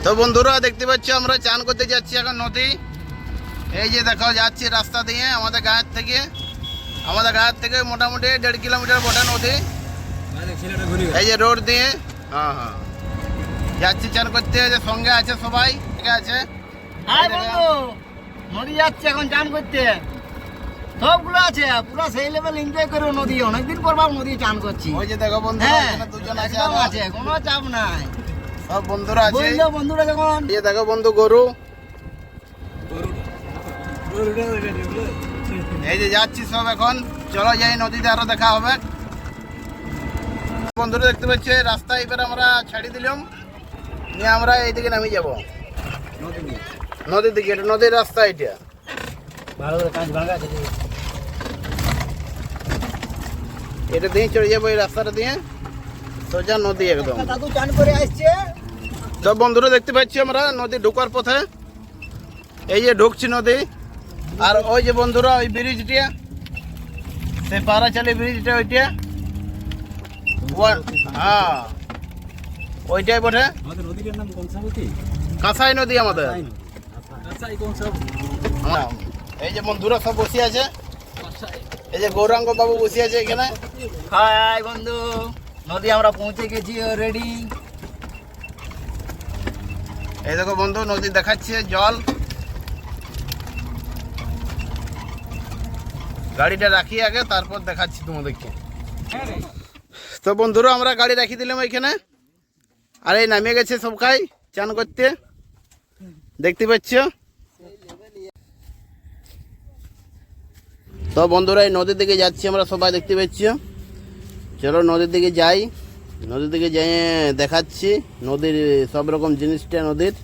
তো বন্ধুরা দেখতে পাচ্ছ আমরা চান করতে যাচ্ছি এখন নদী। এই যে দেখো যাচ্ছি রাস্তা দিয়ে আমাদের গায়ের থেকে মোটামুটি 1.5 কিলোমিটার বটে নদী। এই যে রোড দিয়ে হ্যাঁ যাচ্ছি চান করতে। যে সঙ্গে আছে সবাই ঠিক আছে। নদী যাচ্ছে এখন চান করতে, সবগুলো আছে পুরো সেই লেভেল এনজয় করে নদী। অনেকদিন পর নদী চান করছি। ওই যে দেখো বন্ধু দুজন আছে, কোনো চাপ নাই, সব বন্ধুরা আছে। বন্ধুরা যখন এই দেখো বন্ধু গরু, এই যে যাচ্ছি সব এখন। চলো যাই নদীতে, আরো দেখা হবে। বন্ধুরা দেখতে পাচ্ছি রাস্তা এবার আমরা ছাড়ি দিলাম, নিয়ে আমরা এইদিকে নামিয়ে যাবো নদীর দিকে। এটা নদীর রাস্তা, এটা এটা দিয়ে চলে যাবো, এই রাস্তাটা দিয়ে সোজা নদী একদম। দাদু চান করে আসছে। সব বন্ধুরা দেখতে পাচ্ছি আমরা নদী ঢোকার পথে। এই যে ঢুকছি নদী, আর ওই যে বন্ধুরা ওই ব্রিজটা, সেই পাড়াচালি ব্রিজটা, ওইটা হ্যাঁ ওইটাই বটে। কাঁসাই নদী আমাদের। এই যে বন্ধুরা সব বসে আছে, এই যে গৌরাঙ্গ বাবু বসে আছে এখানে। হাই বন্ধু, নদী আমরা পৌঁছে গেছি রেডি। এই দেখো বন্ধু নদী দেখাচ্ছে জল। গাড়িটা রাখি আগে, তারপর দেখাচ্ছি তোমাদেরকে। তো বন্ধুরা আমরা গাড়ি রাখি দিলাম এইখানে, আর এই নামিয়ে গেছে সব খাই চান করতে, দেখতে পাচ্ছ। তো বন্ধুরা এই নদীর দিকে যাচ্ছি আমরা সবাই, দেখতে পাচ্ছ। চলো নদীর দিকে যাই, নদীর দিকে যাই দেখাচ্ছি নদীর সব রকম জিনিসটা নদীর।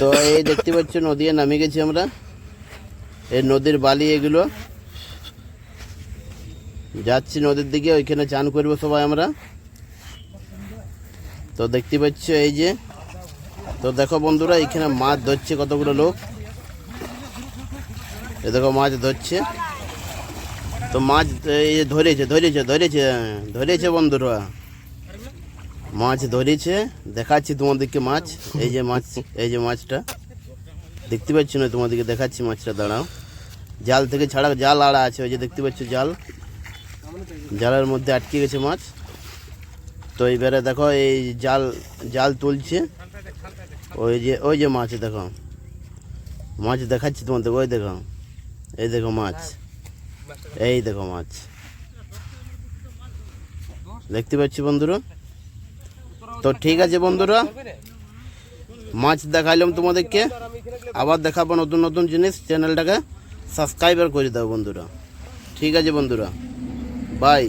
তো এই দেখতে পাচ্ছ নদী নামে গেছি আমরা, এই নদীর বালি এগুলো। যাচ্ছি নদীর দিকে, ওইখানে চান করবো সবাই আমরা। তো দেখতে পাচ্ছ এই যে, তো দেখো বন্ধুরা এখানে মাছ ধরছে কতগুলো লোক। এ দেখো মাছ ধরছে, তো মাছ এই যে ধরেছে বন্ধুরা, মাছ ধরেছে। দেখাচ্ছি তোমাদেরকে মাছ, এই যে মাছ, এই যে মাছটা দেখতে পাচ্ছ না, তোমাদেরকে দেখাচ্ছি মাছটা। দাঁড়াও, জাল থেকে ছাড়া, জাল আড়া আছে, ওই যে দেখতে পাচ্ছ জালের মধ্যে আটকে গেছে মাছ। তো এইবারে দেখো এই জাল তুলছে, ওই যে মাছ দেখো, মাছ দেখাচ্ছি তোমাদের। ওই দেখো, এই দেখো মাছ, এই দেখো মাছ দেখতে পাচ্ছি বন্ধুরা। তো ঠিক আছে বন্ধুরা, মাছ দেখাইলাম তোমাদেরকে, আবার দেখাবো নতুন নতুন জিনিস। চ্যানেলটাকে সাবস্ক্রাইব করে দাও বন্ধুরা। ঠিক আছে বন্ধুরা, বাই।